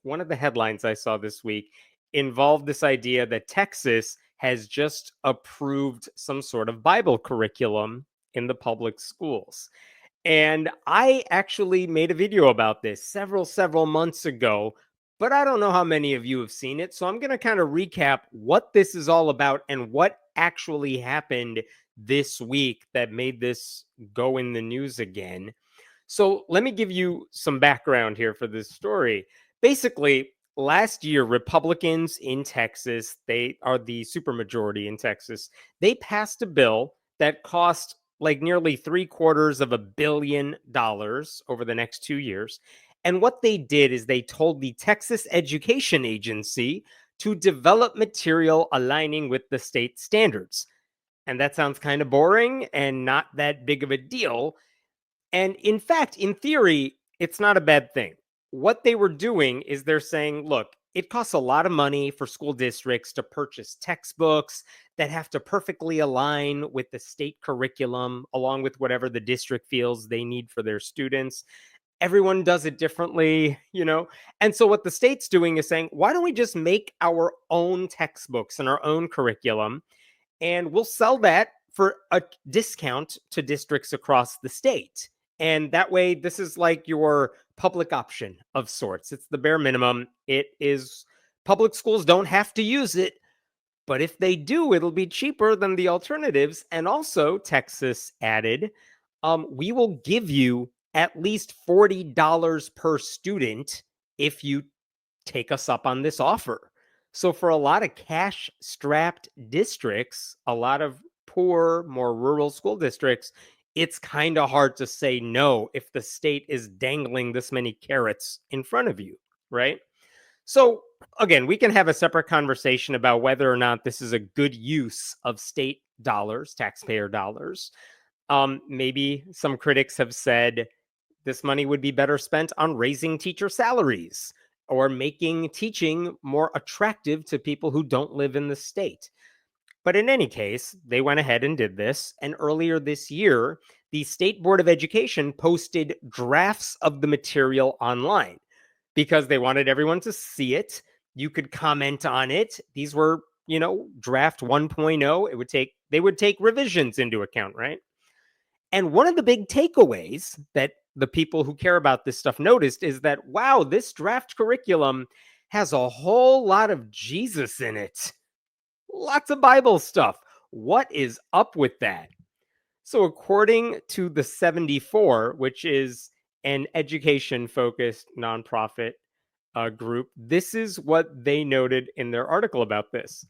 one of the headlines I saw this week involved this idea that Texas has just approved some sort of Bible curriculum in the public schools. And I actually made a video about this several months ago, but I don't know how many of you have seen it. So I'm going to kind of recap what this is all about and what actually happened this week that made this go in the news again. So let me give you some background here for this story. Basically, last year, Republicans in Texas, they are the supermajority in Texas, they passed a bill that cost like nearly $750 million over the next 2 years. And what they did is they told the Texas Education Agency to develop material aligning with the state standards. And that sounds kind of boring and not that big of a deal. And in fact, in theory, it's not a bad thing. What they were doing is they're saying, look, it costs a lot of money for school districts to purchase textbooks that have to perfectly align with the state curriculum, along with whatever the district feels they need for their students. Everyone does it differently, you know? And so what the state's doing is saying, why don't we just make our own textbooks and our own curriculum, and we'll sell that for a discount to districts across the state. And that way, this is like your public option of sorts. It's the bare minimum. It is, public schools don't have to use it, but if they do, it'll be cheaper than the alternatives. And also, Texas added, we will give you at least $40 per student if you take us up on this offer. So for a lot of cash-strapped districts, a lot of poor, more rural school districts, it's kind of hard to say no if the state is dangling this many carrots in front of you, right? So again, we can have a separate conversation about whether or not this is a good use of state dollars, taxpayer dollars. Maybe some critics have said this money would be better spent on raising teacher salaries or making teaching more attractive to people who don't live in the state. But in any case, they went ahead and did this. And earlier this year, the State Board of Education posted drafts of the material online because they wanted everyone to see it. You could comment on it. These were, draft 1.0. They would take revisions into account, right? And one of the big takeaways that the people who care about this stuff noticed is that, wow, this draft curriculum has a whole lot of Jesus in it. Lots of Bible stuff. What is up with that? So according to the 74, which is an education-focused nonprofit group, this is what they noted in their article about this.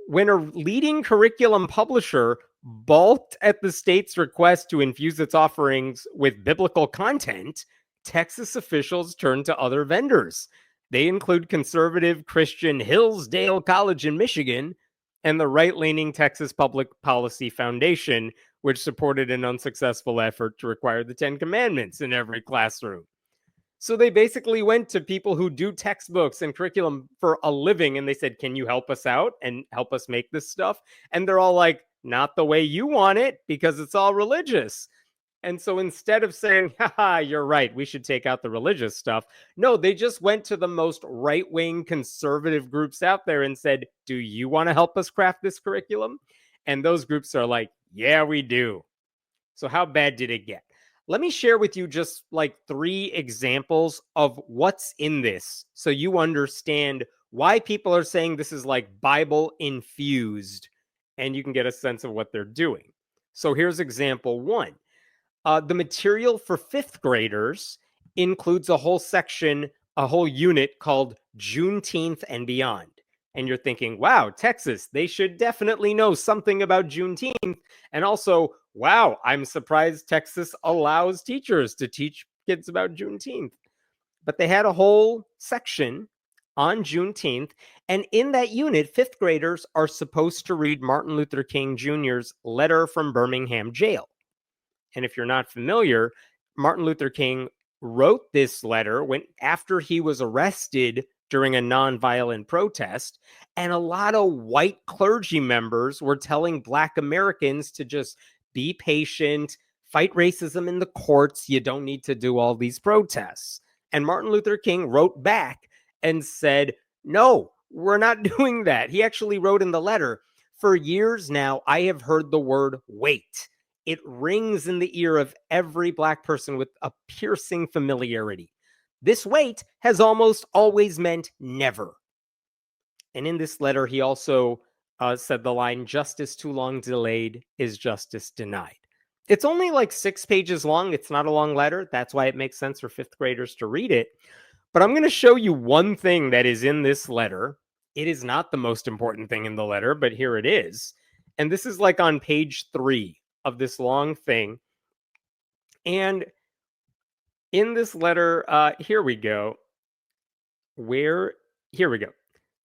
When a leading curriculum publisher balked at the state's request to infuse its offerings with biblical content, Texas officials turned to other vendors. They include conservative Christian Hillsdale College in Michigan and the right-leaning Texas Public Policy Foundation, which supported an unsuccessful effort to require the Ten Commandments in every classroom. So they basically went to people who do textbooks and curriculum for a living, and they said, can you help us out and help us make this stuff? And they're all like, not the way you want it, because it's all religious. And so instead of saying, haha, you're right, we should take out the religious stuff, no, they just went to the most right-wing conservative groups out there and said, do you want to help us craft this curriculum? And those groups are like, yeah, we do. So how bad did it get? Let me share with you just like 3 examples of what's in this so you understand why people are saying this is like Bible-infused, and you can get a sense of what they're doing. So here's example 1. The material for 5th graders includes a whole section, a whole unit called Juneteenth and Beyond. And you're thinking, wow, Texas, they should definitely know something about Juneteenth. And also, wow, I'm surprised Texas allows teachers to teach kids about Juneteenth. But they had a whole section on Juneteenth. And in that unit, 5th graders are supposed to read Martin Luther King Jr.'s letter from Birmingham jail. And if you're not familiar, Martin Luther King wrote this letter after he was arrested during a nonviolent protest, and a lot of white clergy members were telling Black Americans to just be patient, fight racism in the courts. You don't need to do all these protests. And Martin Luther King wrote back and said, no, we're not doing that. He actually wrote in the letter, for years now, I have heard the word wait. It rings in the ear of every Black person with a piercing familiarity. This wait has almost always meant never. And in this letter, he also said the line, justice too long delayed is justice denied. It's only like 6 pages long. It's not a long letter. That's why it makes sense for fifth graders to read it. But I'm going to show you one thing that is in this letter. It is not the most important thing in the letter, but here it is. And this is like on page 3 of this long thing. And in this letter, here we go. Here we go.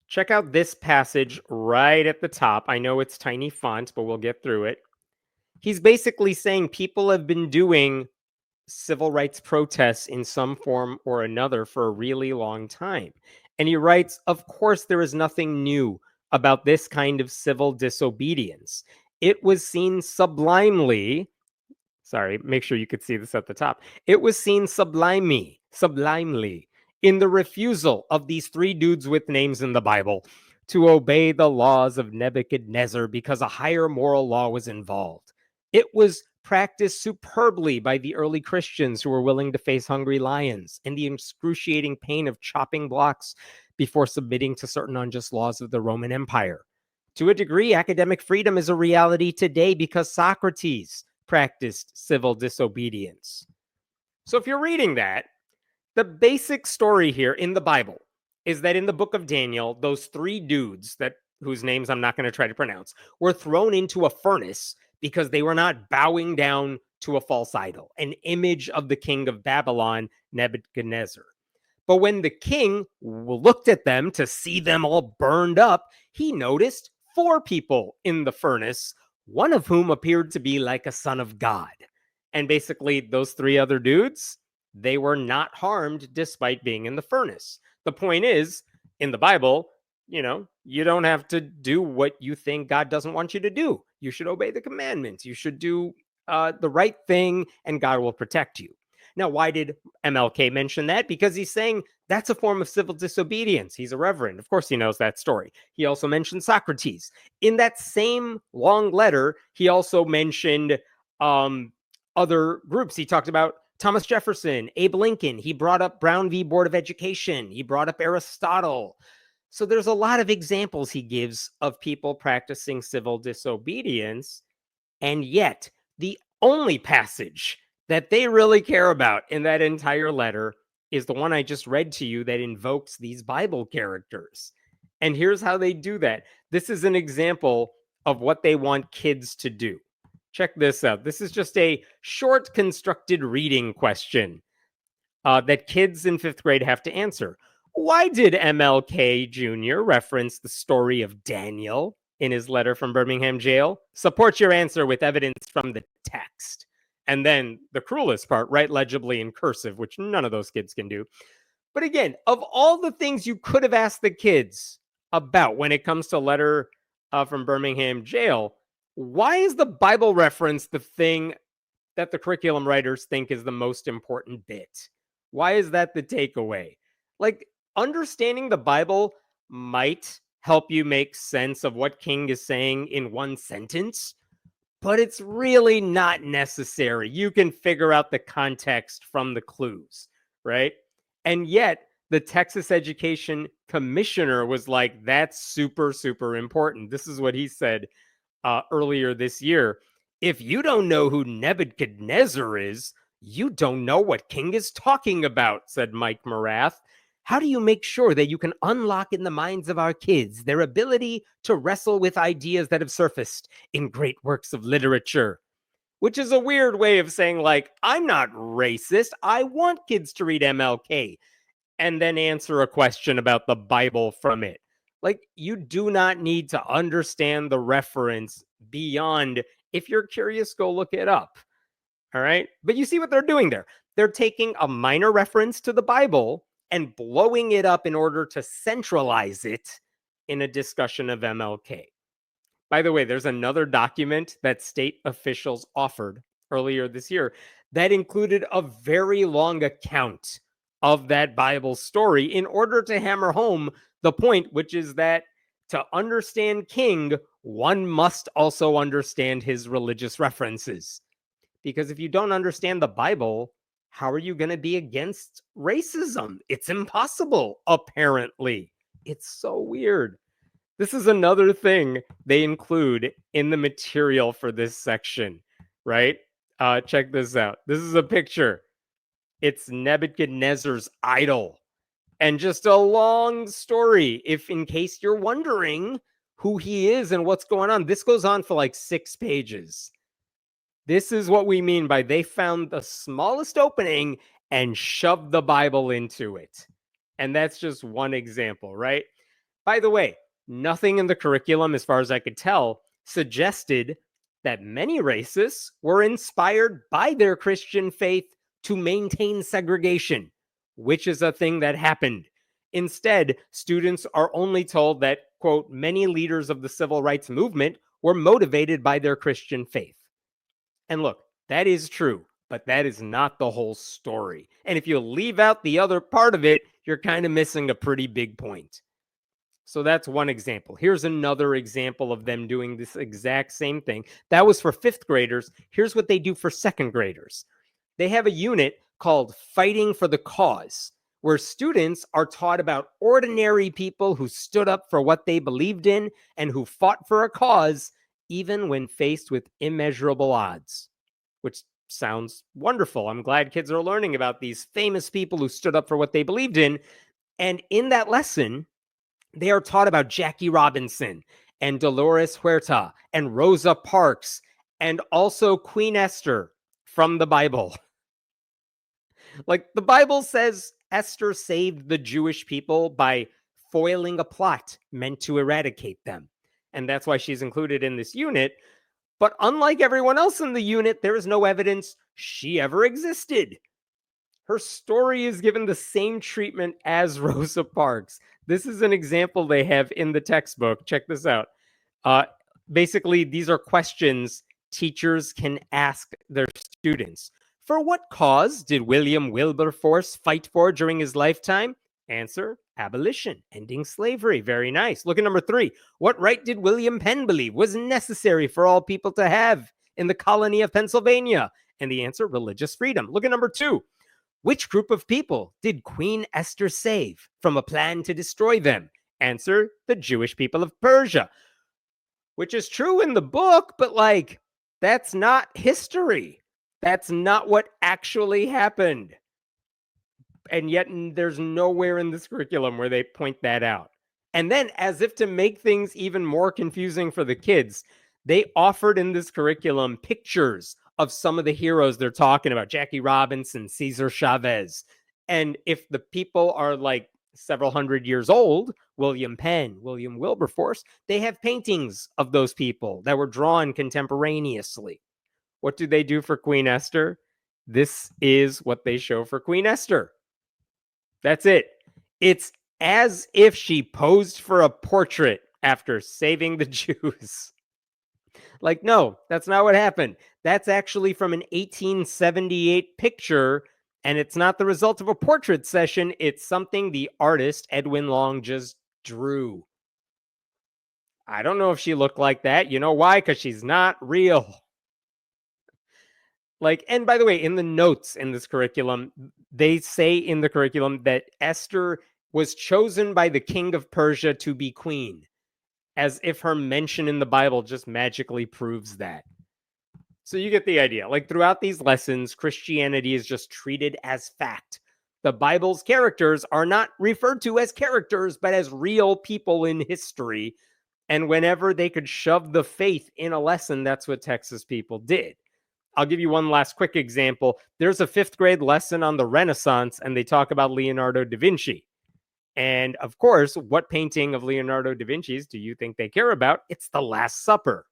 Check out this passage right at the top. I know it's tiny font, but we'll get through it. He's basically saying people have been doing civil rights protests in some form or another for a really long time. And he writes, of course, there is nothing new about this kind of civil disobedience. It was seen sublimely. Sorry, make sure you could see this at the top. It was seen sublimely in the refusal of these 3 dudes with names in the Bible to obey the laws of Nebuchadnezzar because a higher moral law was involved. It was practiced superbly by the early Christians who were willing to face hungry lions and the excruciating pain of chopping blocks before submitting to certain unjust laws of the Roman Empire. To a degree, academic freedom is a reality today because Socrates practiced civil disobedience. So if you're reading that, the basic story here in the Bible is that in the book of Daniel, those 3 dudes whose names I'm not going to try to pronounce were thrown into a furnace because they were not bowing down to a false idol, an image of the king of Babylon, Nebuchadnezzar. But when the king looked at them to see them all burned up, he noticed 4 people in the furnace, one of whom appeared to be like a son of God. And basically, those 3 other dudes, they were not harmed despite being in the furnace. The point is, in the Bible, you don't have to do what you think God doesn't want you to do. You should obey the commandments. You should do the right thing, and God will protect you. Now, why did MLK mention that? Because he's saying that's a form of civil disobedience. He's a reverend. Of course, he knows that story. He also mentioned Socrates. In that same long letter, he also mentioned other groups. He talked about Thomas Jefferson, Abe Lincoln. He brought up Brown v. Board of Education. He brought up Aristotle. So there's a lot of examples he gives of people practicing civil disobedience. And yet, the only passage that they really care about in that entire letter is the one I just read to you that invokes these Bible characters. And here's how they do that. This is an example of what they want kids to do. Check this out. This is just a short constructed reading question that kids in 5th grade have to answer. Why did MLK Jr. reference the story of Daniel in his letter from Birmingham jail? Support your answer with evidence from the text. And then the cruelest part, write legibly in cursive, which none of those kids can do. But again, of all the things you could have asked the kids about when it comes to letter from Birmingham jail, why is the Bible reference the thing that the curriculum writers think is the most important bit? Why is that the takeaway? Like, understanding the Bible might help you make sense of what King is saying in one sentence, but it's really not necessary. You can figure out the context from the clues, right? And yet, the Texas Education Commissioner was like, that's super, super important. This is what he said earlier this year. If you don't know who Nebuchadnezzar is, you don't know what King is talking about, said Mike Morath. How do you make sure that you can unlock in the minds of our kids their ability to wrestle with ideas that have surfaced in great works of literature? Which is a weird way of saying, like, I'm not racist. I want kids to read MLK and then answer a question about the Bible from it. Like, you do not need to understand the reference beyond, if you're curious, go look it up. All right. But you see what they're doing there. They're taking a minor reference to the Bible and blowing it up in order to centralize it in a discussion of MLK. By the way, there's another document that state officials offered earlier this year that included a very long account of that Bible story in order to hammer home the point, which is that to understand King, one must also understand his religious references. Because if you don't understand the Bible, how are you going to be against racism? It's impossible, apparently. It's so weird. This is another thing they include in the material for this section, right? Check this out. This is a picture. It's Nebuchadnezzar's idol. And just a long story, if in case you're wondering who he is and what's going on. This goes on for like 6 pages. This is what we mean by they found the smallest opening and shoved the Bible into it. And that's just one example, right? By the way, nothing in the curriculum, as far as I could tell, suggested that many racists were inspired by their Christian faith to maintain segregation, which is a thing that happened. Instead, students are only told that, quote, many leaders of the civil rights movement were motivated by their Christian faith. And look, that is true, but that is not the whole story. And if you leave out the other part of it, you're kind of missing a pretty big point. So that's one example. Here's another example of them doing this exact same thing. That was for 5th graders. Here's what they do for 2nd graders. They have a unit called Fighting for the Cause, where students are taught about ordinary people who stood up for what they believed in and who fought for a cause, even when faced with immeasurable odds, which sounds wonderful. I'm glad kids are learning about these famous people who stood up for what they believed in. And in that lesson, they are taught about Jackie Robinson and Dolores Huerta and Rosa Parks and also Queen Esther from the Bible. Like, the Bible says Esther saved the Jewish people by foiling a plot meant to eradicate them. And that's why she's included in this unit. But unlike everyone else in the unit, there is no evidence she ever existed. Her story is given the same treatment as Rosa Parks. This is an example they have in the textbook. Check this out. Basically, these are questions teachers can ask their students. For what cause did William Wilberforce fight for during his lifetime? Answer, abolition, ending slavery. Very nice. Look at number 3. What right did William Penn believe was necessary for all people to have in the colony of Pennsylvania? And the answer, religious freedom. Look at number 2. Which group of people did Queen Esther save from a plan to destroy them? Answer, the Jewish people of Persia. Which is true in the book, but like, that's not history. That's not what actually happened. And yet there's nowhere in this curriculum where they point that out. And then, as if to make things even more confusing for the kids, they offered in this curriculum pictures of some of the heroes they're talking about, Jackie Robinson, Cesar Chavez. And if the people are like several hundred years old, William Penn, William Wilberforce, they have paintings of those people that were drawn contemporaneously. What do they do for Queen Esther? This is what they show for Queen Esther. That's it. It's as if she posed for a portrait after saving the Jews. Like, no, that's not what happened. That's actually from an 1878 picture, and it's not the result of a portrait session. It's something the artist, Edwin Long, just drew. I don't know if she looked like that. You know why? Because she's not real. Like, and by the way, in the notes in this curriculum, they say in the curriculum that Esther was chosen by the king of Persia to be queen, as if her mention in the Bible just magically proves that. So you get the idea. Like, throughout these lessons, Christianity is just treated as fact. The Bible's characters are not referred to as characters, but as real people in history. And whenever they could shove the faith in a lesson, that's what Texas people did. I'll give you one last quick example. There's a 5th grade lesson on the Renaissance, and they talk about Leonardo da Vinci. And of course, what painting of Leonardo da Vinci's do you think they care about? It's The Last Supper.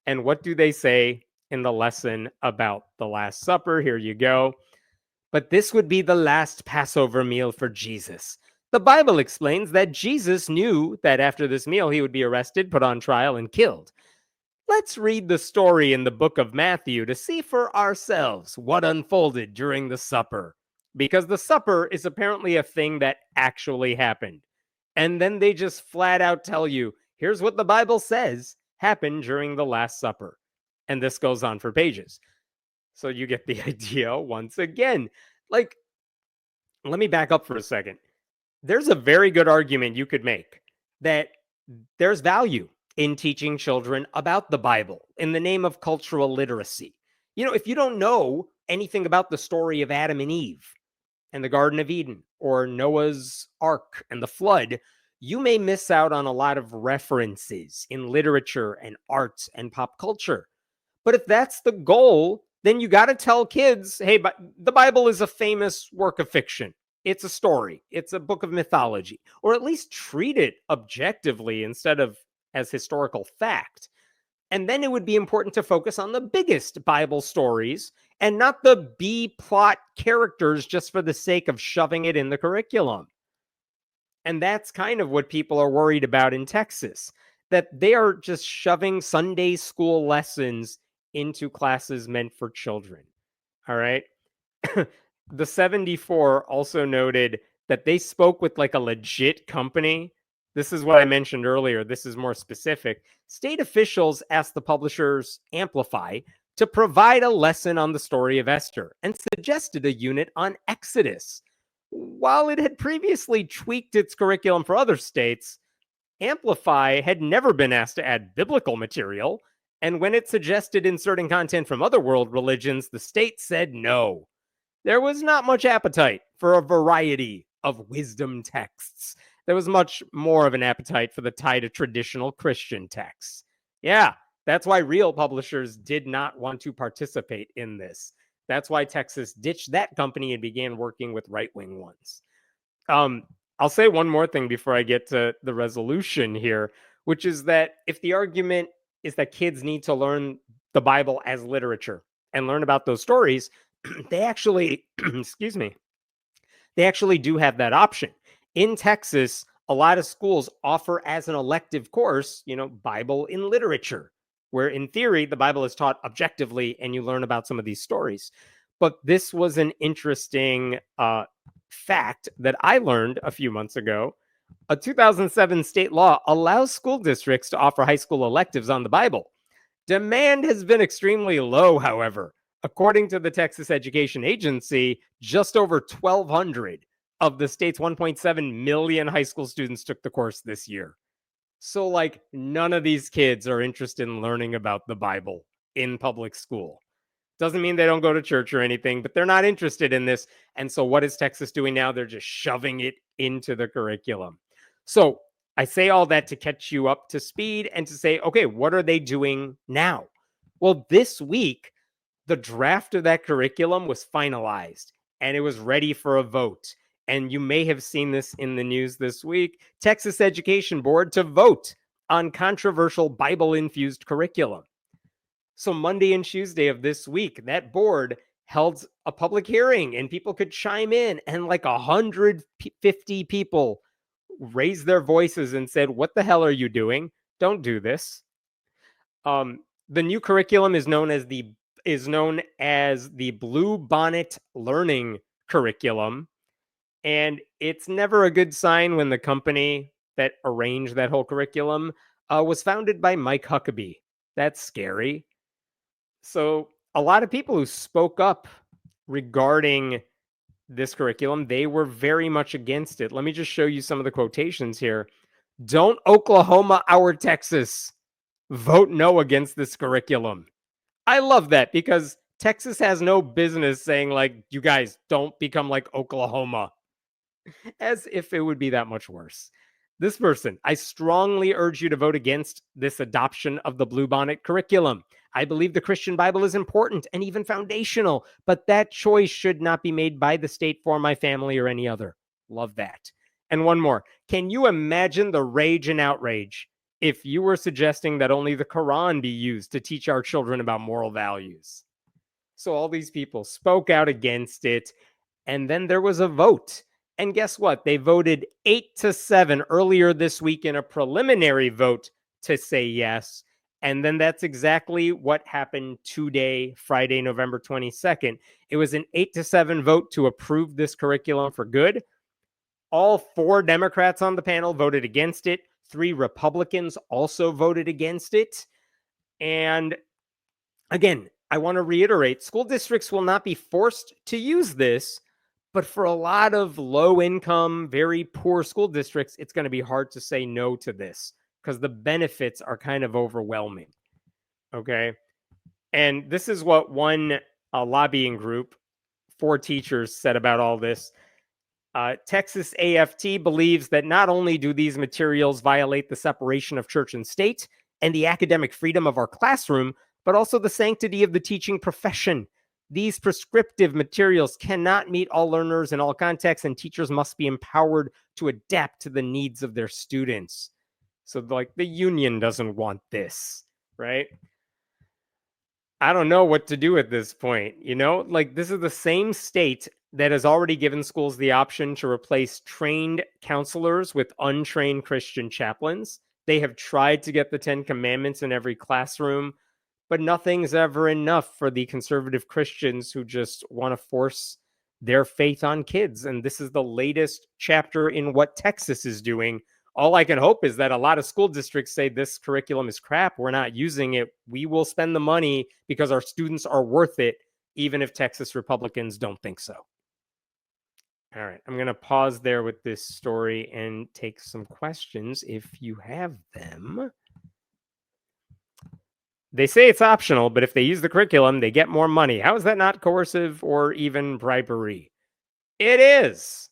And what do they say in the lesson about the Last Supper? Here you go. But this would be the last Passover meal for Jesus. The Bible explains that Jesus knew that after this meal, he would be arrested, put on trial, and killed. Let's read the story in the book of Matthew to see for ourselves what unfolded during the supper. because the supper is apparently a thing that actually happened. And then they just flat out tell you, here's what the Bible says happened during the Last Supper. And this goes on for pages. So you get the idea once again. Like, let me back up for a second. There's a very good argument you could make that there's value in teaching children about the Bible in the name of cultural literacy. You know, if you don't know anything about the story of Adam and Eve and the Garden of Eden or Noah's Ark and the flood, you may miss out on a lot of references in literature and art and pop culture. But if that's the goal, then you got to tell kids, hey, but the Bible is a famous work of fiction. It's a story. It's a book of mythology, or at least treat it objectively instead of as historical fact. And then it would be important to focus on the biggest Bible stories and not the B plot characters just for the sake of shoving it in the curriculum. And that's kind of what people are worried about in Texas, that they are just shoving Sunday school lessons into classes meant for children. All right. The 74 also noted that they spoke with like a legit company. This is what I mentioned earlier. This is more specific. State officials asked the publishers Amplify to provide a lesson on the story of Esther and suggested a unit on Exodus. While it had previously tweaked its curriculum for other states, Amplify had never been asked to add biblical material, and when it suggested inserting content from other world religions, the state said no. There was not much appetite for a variety of wisdom texts. There was much more of an appetite for the tie to traditional Christian texts. Yeah, that's why real publishers did not want to participate in this. That's why Texas ditched that company and began working with right-wing ones. I'll say one more thing before I get to the resolution here, which is that if the argument is that kids need to learn the Bible as literature and learn about those stories, they actually, excuse me, they actually do have that option. In Texas, a lot of schools offer as an elective course, Bible in literature, where in theory, the Bible is taught objectively and you learn about some of these stories. But this was an interesting fact that I learned a few months ago. A 2007 state law allows school districts to offer high school electives on the Bible. Demand has been extremely low, however. According to the Texas Education Agency, just over 1,200 of the state's 1.7 million high school students took the course this year. So, like, none of these kids are interested in learning about the Bible in public school. Doesn't mean they don't go to church or anything, but they're not interested in this. And so what is Texas doing now? They're just shoving it into the curriculum. So I say all that to catch you up to speed and to say, okay, what are they doing now? Well, this week, the draft of that curriculum was finalized and it was ready for a vote. And you may have seen this in the news this week. Texas Education Board to vote on controversial Bible-infused curriculum. So Monday and Tuesday of this week, that board held a public hearing and people could chime in, and like 150 people raised their voices and said, what the hell are you doing? Don't do this. The new curriculum is known as the Bluebonnet Learning curriculum. And it's never a good sign when the company that arranged that whole curriculum was founded by Mike Huckabee. That's scary. So a lot of people who spoke up regarding this curriculum, they were very much against it. Let me just show you some of the quotations here. Don't Oklahoma our Texas. Vote no against this curriculum. I love that because Texas has no business saying, like, you guys don't become like Oklahoma, as if it would be that much worse. This person, I strongly urge you to vote against this adoption of the Bluebonnet curriculum. I believe the Christian Bible is important and even foundational, but that choice should not be made by the state for my family or any other. Love that. And one more. Can you imagine the rage and outrage if you were suggesting that only the Quran be used to teach our children about moral values? So all these people spoke out against it, and then there was a vote. And guess what? They voted 8-7 earlier this week in a preliminary vote to say yes. And then that's exactly what happened today, Friday, November 22nd. It was an 8-7 vote to approve this curriculum for good. All 4 Democrats on the panel voted against it. 3 Republicans also voted against it. And again, I want to reiterate, school districts will not be forced to use this, but for a lot of low income, very poor school districts, it's going to be hard to say no to this because the benefits are kind of overwhelming. Okay. And this is what one lobbying group for teachers said about all this. Texas AFT believes that not only do these materials violate the separation of church and state and the academic freedom of our classroom, but also the sanctity of the teaching profession. These prescriptive materials cannot meet all learners in all contexts, and teachers must be empowered to adapt to the needs of their students. So, like, the union doesn't want this, right? I don't know what to do at this point. Like, this is the same state that has already given schools the option to replace trained counselors with untrained Christian chaplains. They have tried to get the 10 Commandments in every classroom, but nothing's ever enough for the conservative Christians who just want to force their faith on kids. And this is the latest chapter in what Texas is doing. All I can hope is that a lot of school districts say this curriculum is crap. We're not using it. We will spend the money because our students are worth it, even if Texas Republicans don't think so. All right, I'm going to pause there with this story and take some questions if you have them. They say it's optional, but if they use the curriculum, they get more money. How is that not coercive or even bribery? It is.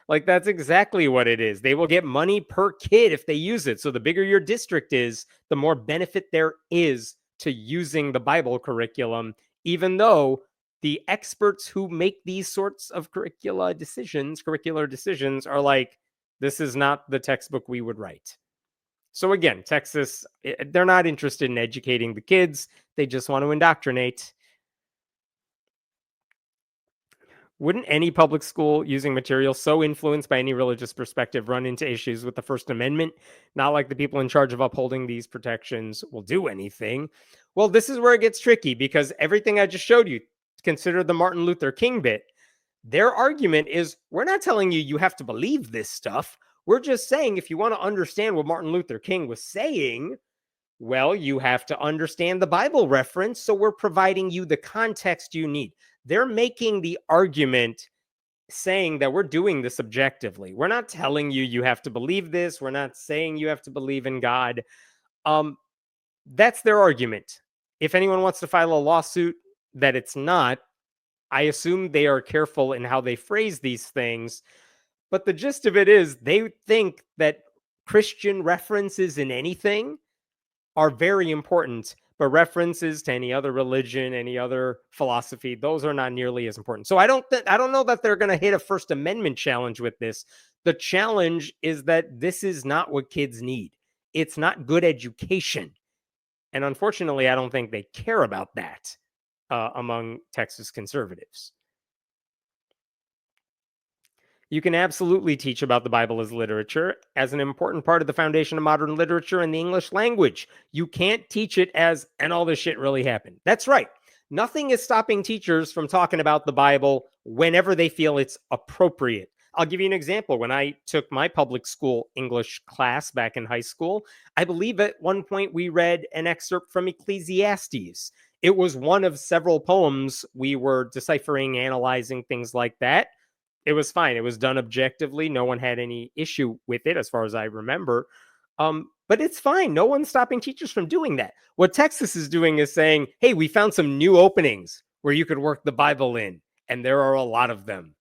Like, that's exactly what it is. They will get money per kid if they use it. So the bigger your district is, the more benefit there is to using the Bible curriculum, even though the experts who make these sorts of curricular decisions are like, this is not the textbook we would write. So again, Texas, they're not interested in educating the kids. They just want to indoctrinate. Wouldn't any public school using material so influenced by any religious perspective run into issues with the First Amendment? Not like the people in charge of upholding these protections will do anything. Well, this is where it gets tricky because everything I just showed you, consider the Martin Luther King bit. Their argument is, we're not telling you have to believe this stuff. We're just saying if you want to understand what Martin Luther King was saying, well, you have to understand the Bible reference. So we're providing you the context you need. They're making the argument saying that we're doing this objectively. We're not telling you have to believe this. We're not saying you have to believe in God. That's their argument. If anyone wants to file a lawsuit that it's not, I assume they are careful in how they phrase these things. But the gist of it is they think that Christian references in anything are very important, but references to any other religion, any other philosophy, those are not nearly as important. So I don't know that they're going to hit a First Amendment challenge with this. The challenge is that this is not what kids need. It's not good education. And unfortunately, I don't think they care about that among Texas conservatives. You can absolutely teach about the Bible as literature, as an important part of the foundation of modern literature and the English language. You can't teach it as, and all this shit really happened. That's right. Nothing is stopping teachers from talking about the Bible whenever they feel it's appropriate. I'll give you an example. When I took my public school English class back in high school, I believe at one point we read an excerpt from Ecclesiastes. It was one of several poems we were deciphering, analyzing, things like that. It was fine. It was done objectively. No one had any issue with it, as far as I remember. But it's fine. No one's stopping teachers from doing that. What Texas is doing is saying, hey, we found some new openings where you could work the Bible in, and there are a lot of them.